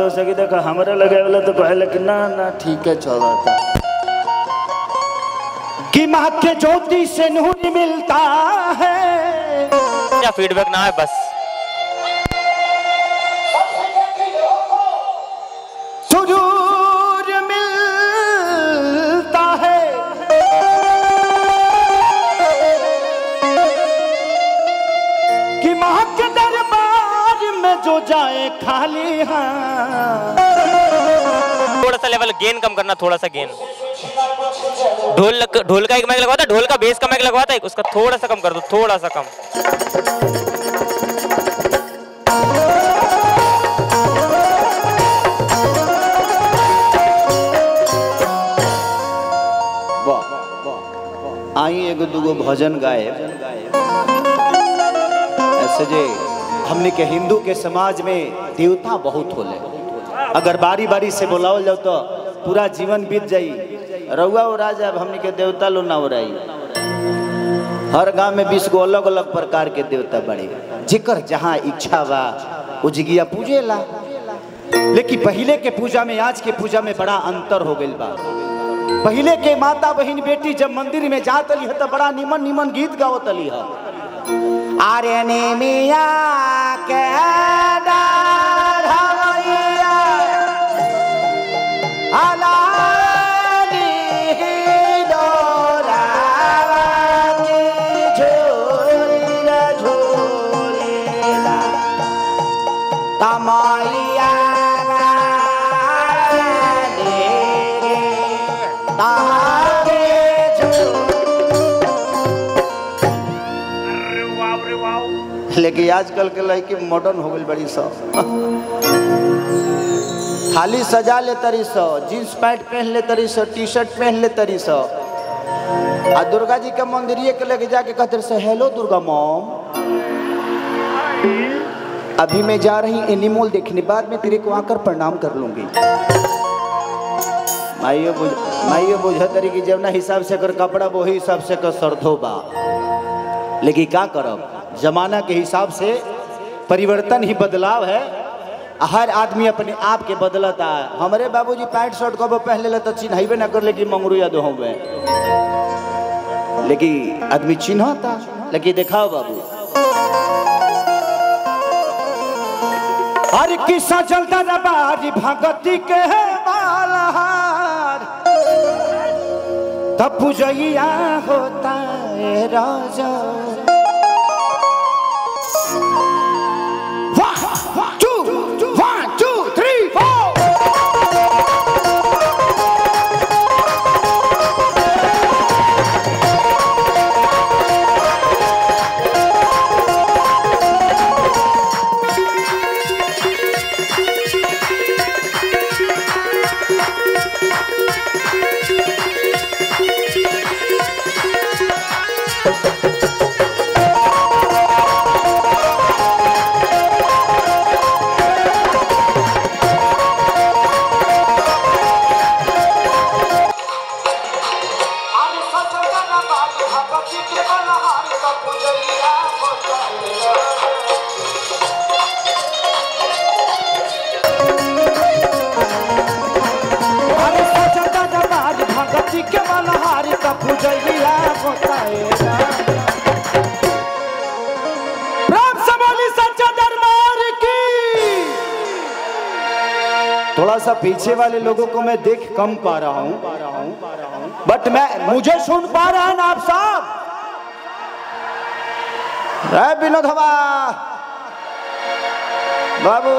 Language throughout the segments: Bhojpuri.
बात हो सकी देखा हमारा लगे वाला तो कहे कि ना ना ठीक है चल रहा कि माँ के ज्योति से नूर मिलता है क्या फीडबैक ना है बस सुरूर मिलता है कि माँ के दरबार में जो जाए खाली हाथ। थोड़ा सा लेवल गेन कम करना थोड़ा सा गेन ढोल का एक माइक लगवाता ढोल का बेस का माइक लगवाता है उसका थोड़ा सा कम कर दो थोड़ा सा कम आई एगो दूगो भजन गाए ऐसे जे हमने के हिंदू के समाज में देवता बहुत होले अगर बारी बारी से बुलावल जाओ तो पूरा जीवन बीत जाई रउआ और राजा अब हमने के देवता लो ना उड़ाई हर गांव में 20 गो अलग अलग प्रकार के देवता बड़े जिकर जहाँ इच्छा बा उजगिया पूजेला लेकिन पहले के पूजा में आज के पूजा में बड़ा अंतर हो गइल बा। पहले के माता बहन बेटी जब मंदिर में जात ली तो बड़ा निमन निमन गीत गावत ली है आरे ने मिया के डाढ़वैया अलाली डोरावा की झोला झोलेला तमाइया लेकिन आजकल के लड़की मॉडर्न हो गई बड़ी सौ थाली सजा ले तरी सौ जींस पैंट पहन ले तरी सौ टी शर्ट पहन ले तरी सौ आ दुर्गा जी के मंदिर के लेके जाके कहते से हेलो दुर्गा मॉम अभी मैं जा रही एनिमल देखने बाद में तेरे को आकर प्रणाम कर लूंगी। माइयो बुझा तरी की जब ना हिसाब से कर कपड़ा वही हिसाब से कर सरधो बा लेकिन क्या करब जमाना के हिसाब से परिवर्तन ही बदलाव है हर आदमी अपने आप के बदलता है। हमारे बाबूजी पैंट शर्ट कब पहन ले तो चिन्हबे ना कर लेकिन मंगरू या दो लेकिन आदमी चिन्हता लेकिन देखाओ बाबू हर किस्सा चलता रबारी भगती के बालहार तब पूजैया होता है राजा थोड़ा सा पीछे वाले लोगों को मैं देख कम पा रहा हूं बट मुझे सुन पा रहे हैं आप साहब। विनोद हवा बाबू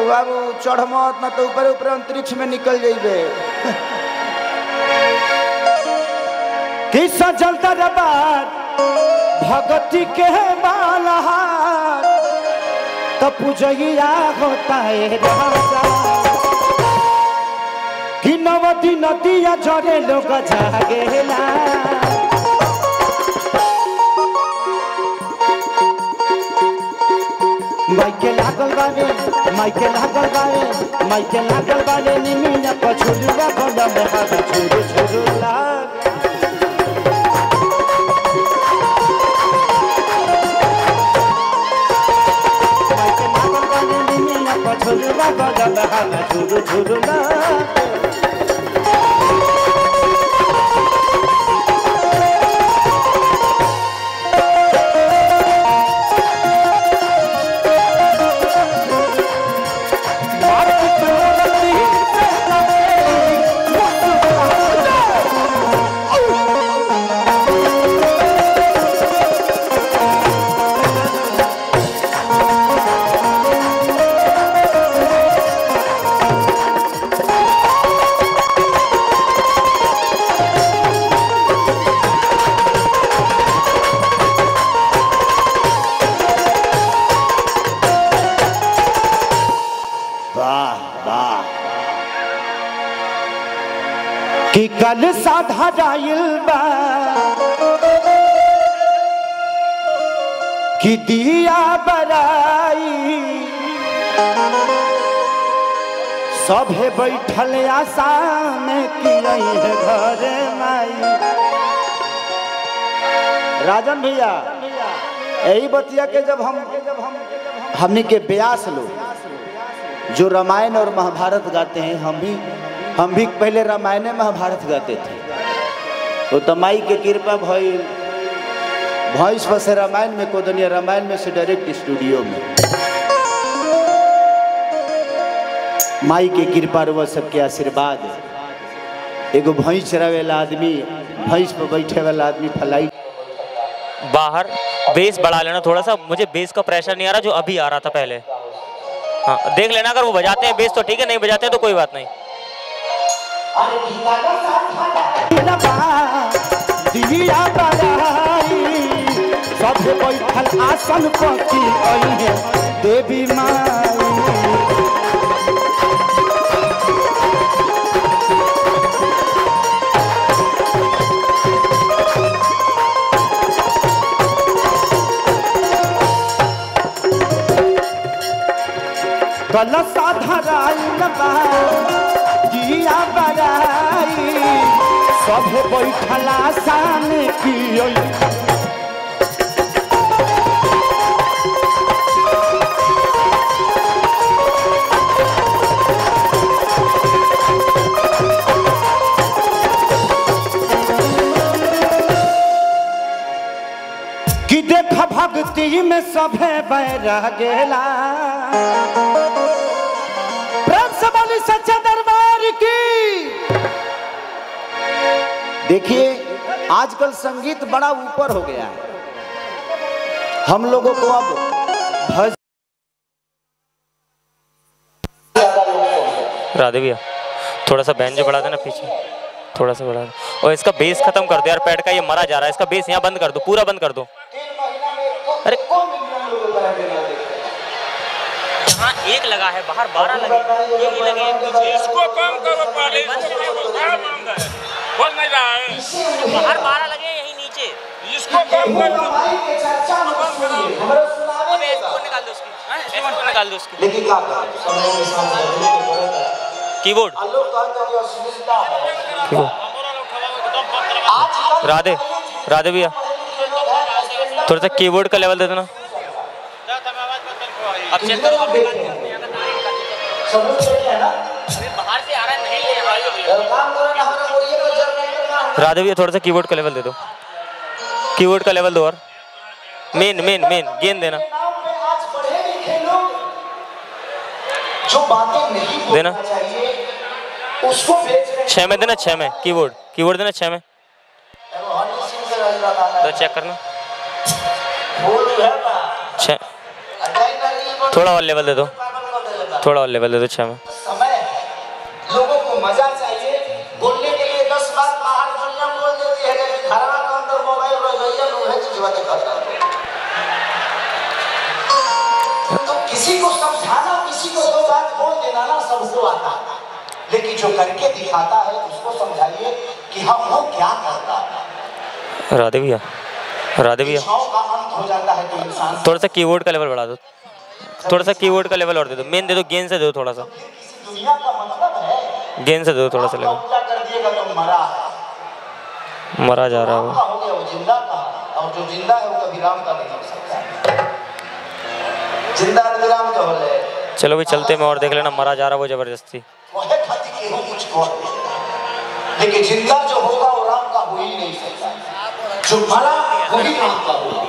बाबू चढ़ मत ना तो ऊपर ऊपर अंतरिक्ष में निकल जाइबे। किस्सा चलता रबार भगती के बालहार तो पूजैया होता है राजा कि नवती नदिया जरे लोग जागेला माइके लागल बारे निमिया पछुलुआ गंडा में हाथ छोड़ू छोड़ू लाग माइके लागल बारे निमिया पछुलुआ गंडा में हाथ झुर झुर लागे। कि कल साधा जाइल बा कि दिया बराई सभे बैठल आसान कि है घर माई। राजन भैया यही बतिया के जब हमने के ब्यास लोग जो रामायण और महाभारत गाते हैं, हम भी पहले रामायण महाभारत गाते थे। वो तो माई के कृपा भइल भॉइस पर से रामायण में कोदनिया रामायण में से डायरेक्ट स्टूडियो में माई के कृपा रुआ सबके आशीर्वाद। एगो भैंस चरावे वाला आदमी, भैंस पर बैठे वाला आदमी फ्लाइट बाहर बेस बढ़ा लेना थोड़ा सा। मुझे बेस का प्रेशर नहीं आ रहा जो अभी आ रहा था पहले। हाँ देख लेना, अगर वो बजाते हैं बेस तो ठीक है, नहीं बजाते हैं तो कोई बात नहीं। दिया सब बैठल आसन पति देवी माई। कलसा धराइल बा दिया बराई सब बैठल आसन की। कि देख भक्ति में सभे बैरा गेला। प्रेम से बोली सच्चा दरबार की। देखिए आजकल संगीत बड़ा ऊपर हो गया है। हम लोगों को अब भजन राधे भैया थोड़ा सा बैंजो बढ़ा देना पीछे, थोड़ा सा बढ़ा दो। और इसका बेस खत्म कर दो यार, पैड का ये मरा जा रहा है। इसका बेस यहाँ बंद कर दो, पूरा बंद कर दो। अरे यहाँ एक लगा है, बाहर 12 लगे, ये नहीं लगे पीछे। इसको कम करो पहले, इसको क्या मांग है? बोल नहीं रहा है। बाहर 12 लगे यहीं नीचे, इसको कम करो। अबे इसको निकाल दो उसकी, इसको निकाल दो उसकी। लेकिन क्या करें समय के साथ कीबोर्ड राधे राधे भैया थोड़ा सा कीबोर्ड का लेवल दे देना। अब चेक करो, बाहर से आ रहा है नहीं है। राधे भैया थोड़ा सा कीबोर्ड का लेवल दे दो, कीबोर्ड का लेवल दो। और मेन गेंद देना, जो बातें नहीं देना उसको 6 में देना, 6 में कीबोर्ड देना 6 में। तो चेक करना 6। थोड़ा और लेवल दे दो, थोड़ा और लेवल दे दो 6 में। समय लोगों को मजा चाहिए, बोलने के लिए 10 बात बाहर दुनिया बोल देती है, लेकिन घर के अंदर मोबाइल रह लोहे की जवानी करता है। तो किसी को समझाना, किसी को 2 बात बोल देना ना सबको आता है, लेकिन जो करके दिखाता है उसको समझाइए कि हम वो क्या करता है। राधे भैया का अंत हो जाता है तो इंसान थोड़ा सा कीबोर्ड का लेवल बढ़ा दो, थोड़ा सा कीबोर्ड का लेवल और दे दो। मेन दे दो, गेंद से दे दो थोड़ा सा, दुनिया का मतलब है गेंद से दे दो थोड़ा सा लेवल। क्या कर दिएगा तो मरा जा रहा है वो। हो गया वो जिंदा का, और जो जिंदा है वो कभी राम का नहीं हो सकता। जिंदा विराम का बोले चलो भी चलते में और देख लेना मरा जा रहा वो जबरदस्ती। लेकिन जिंदा जो होगा वो राम का हो ही नहीं सकता, जो मरा वही राम का होगा।